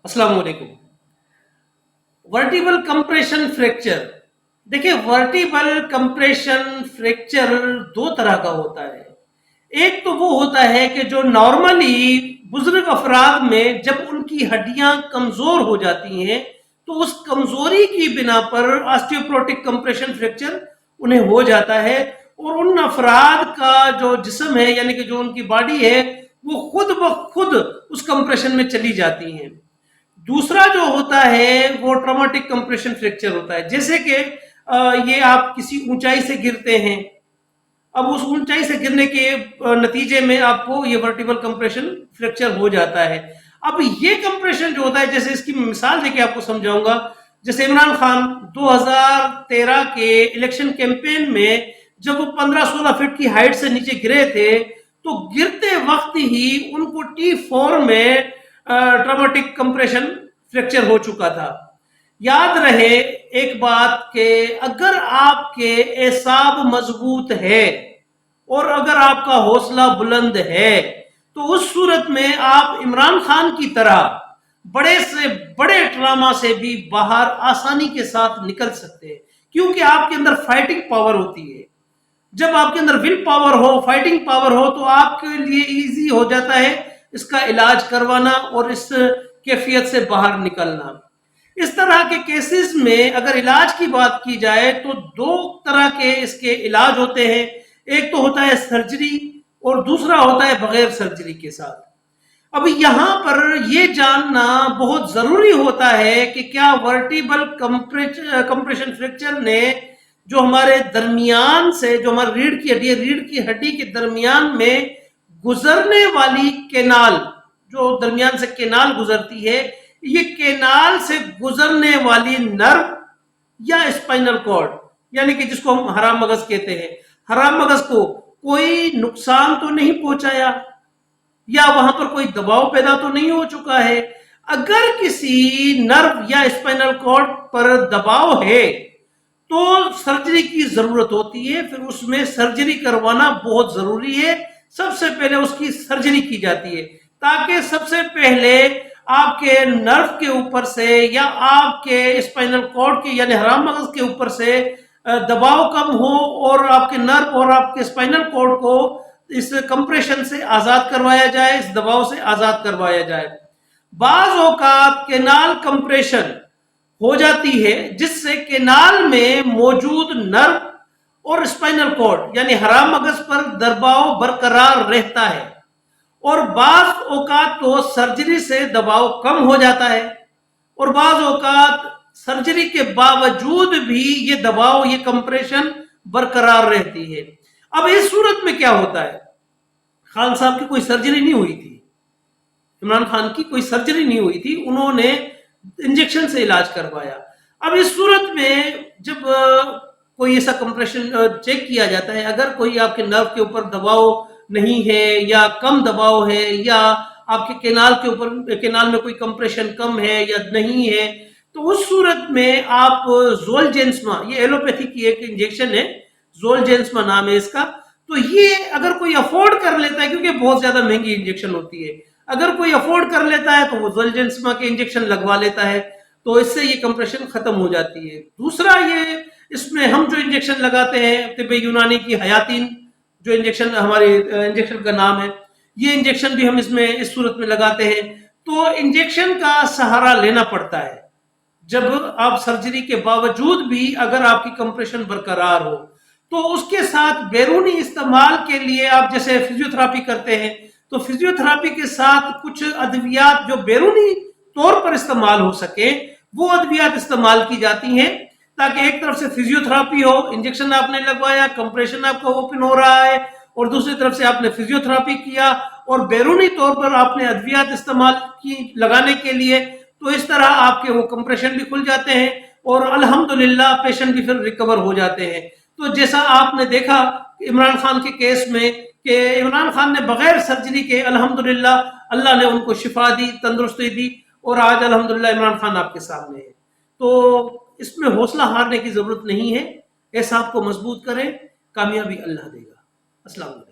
अस्सलाम वालेकुम। Vertebral compression fracture, देखिए वर्टिबल कंप्रेशन फ्रैक्चर दो तरह का होता है। एक तो वो होता है कि जो नॉर्मली बुजुर्ग अफराद में जब उनकी हड्डियां कमजोर हो जाती हैं तो उस कमजोरी की बिना पर ऑस्टियोपोरोटिक कंप्रेशन फ्रैक्चर उन्हें हो जाता है, और उन अफराद का जो जिस्म है यानी कि जो उनकी बॉडी है वो खुद ब खुद उस कंप्रेशन में चली जाती हैं। दूसरा जो होता है वो ट्रॉमेटिक कंप्रेशन फ्रैक्चर होता है, जैसे कि ये आप किसी ऊंचाई से गिरते हैं, अब उस ऊंचाई से गिरने के नतीजे में आपको ये वर्टिबल कंप्रेशन फ्रैक्चर हो जाता है। अब ये कंप्रेशन जो होता है, जैसे इसकी मिसाल देके आपको समझाऊंगा। जैसे इमरान खान 2013 के इलेक्शन कैंपेन में जब वो 15-16 फीट की हाइट से नीचे गिरे थे, तो गिरते वक्त ही उनको T4 में ट्रॉमेटिक कंप्रेशन फ्रैक्चर हो चुका था। याद रहे एक बात के अगर आपके एसाब मजबूत है और अगर आपका हौसला बुलंद है तो उस सूरत में आप इमरान खान की तरह बड़े से बड़े ट्रामा से भी बाहर आसानी के साथ निकल सकते हैं, क्योंकि आपके अंदर फाइटिंग पावर होती है। जब आपके अंदर विल पावर हो, फाइटिंग पावर हो, तो आपके लिए इजी हो जाता है इसका इलाज करवाना और इस कैफियत से बाहर निकलना। इस तरह के केसेस में अगर इलाज की बात की जाए तो दो तरह के इसके इलाज होते हैं। एक तो होता है सर्जरी और दूसरा होता है बगैर सर्जरी के साथ। अब यहां पर यह जानना बहुत जरूरी होता है कि क्या वर्टिबल कंप्रेशन फ्रैक्चर ने जो हमारे दरमियान से, जो हमारी रीढ़ की हड्डी के दरमियान में गुजरने वाली केनाल, जो दरमियान से केनाल गुजरती है, ये केनाल से गुजरने वाली नर्व या स्पाइनल कॉर्ड, यानी कि जिसको हम हराम मगज कहते हैं, हराम मगज को कोई नुकसान तो नहीं पहुंचाया या वहां पर कोई दबाव पैदा तो नहीं हो चुका है। अगर किसी नर्व या स्पाइनल कॉर्ड पर दबाव है तो सर्जरी की जरूरत होती है, फिर उसमें सर्जरी करवाना बहुत जरूरी है। सबसे पहले उसकी सर्जरी की जाती है ताकि सबसे पहले आपके नर्व के ऊपर से या आपके स्पाइनल कॉर्ड के यानी हराम मगज के ऊपर से दबाव कम हो और आपके नर्व और आपके स्पाइनल कॉर्ड को इस कंप्रेशन से आजाद करवाया जाए, इस दबाव से आजाद करवाया जाए। बाज औकात केनाल कंप्रेशन हो जाती है जिससे केनाल में मौजूद नर्व और स्पाइनल कॉर्ड यानी हराम मगज पर दबाव बरकरार रहता है, और बाज औकात तो सर्जरी से दबाव कम हो जाता है और बाज औकात सर्जरी के बावजूद भी ये दबाव, ये कंप्रेशन बरकरार रहती है। अब इस सूरत में क्या होता है, खान साहब की कोई सर्जरी नहीं हुई थी, इमरान खान की कोई सर्जरी नहीं हुई थी, उन्होंने इंजेक्शन से इलाज करवाया। अब इस सूरत में जब कोई ऐसा कंप्रेशन चेक किया जाता है, अगर कोई आपके नर्व के ऊपर दबाव नहीं है या कम दबाव है या आपके केनाल के ऊपर, केनाल में कोई कंप्रेशन कम है या नहीं है, तो उस सूरत में आप ज़ोलजेंस्मा, ये एलोपैथी की एक इंजेक्शन है, ज़ोलजेंस्मा नाम है इसका, तो ये अगर कोई अफोर्ड कर लेता है, क्योंकि बहुत ज्यादा महंगी इंजेक्शन होती है, अगर कोई अफोर्ड कर लेता है तो वो ज़ोलजेंस्मा के इंजेक्शन लगवा लेता है, तो इससे ये कंप्रेशन खत्म हो जाती है। दूसरा, ये इसमें हम जो इंजेक्शन लगाते हैं तिब्बे यूनानी की हयातीन, जो इंजेक्शन हमारे इंजेक्शन का नाम है, ये इंजेक्शन भी हम इसमें इस सूरत में लगाते हैं। तो इंजेक्शन का सहारा लेना पड़ता है जब आप सर्जरी के बावजूद भी अगर आपकी कंप्रेशन बरकरार हो, तो उसके साथ बैरूनी इस्तेमाल के लिए आप जैसे फिजियोथेरापी करते हैं, तो फिजियोथेरापी के साथ कुछ अद्वियात जो बैरूनी तौर पर इस्तेमाल हो सके वो अद्वियात इस्तेमाल की जाती हैं, ताकि एक तरफ से फिजियोथेरापी हो, इंजेक्शन आपने लगवाया, कंप्रेशन आपका ओपन हो रहा है, और दूसरी तरफ से आपने फिजियोथेरापी किया और बैरूनी तौर पर आपने अद्वियात इस्तेमाल की लगाने के लिए, तो इस तरह आपके वो कंप्रेशन भी खुल जाते हैं और अल्हम्दुलिल्लाह पेशेंट भी फिर रिकवर हो जाते हैं। तो जैसा आपने देखा इमरान खान के केस में कि इमरान खान ने बगैर सर्जरी के अल्हम्दुलिल्लाह अल्लाह ने उनको शिफा दी, तंदुरुस्ती दी, और आज अल्हम्दुलिल्लाह इमरान खान आपके सामने है। तो इसमें हौसला हारने की जरूरत नहीं है, ऐसा आपको मजबूत करें, कामयाबी अल्लाह देगा। अस्सलाम वालेकुम।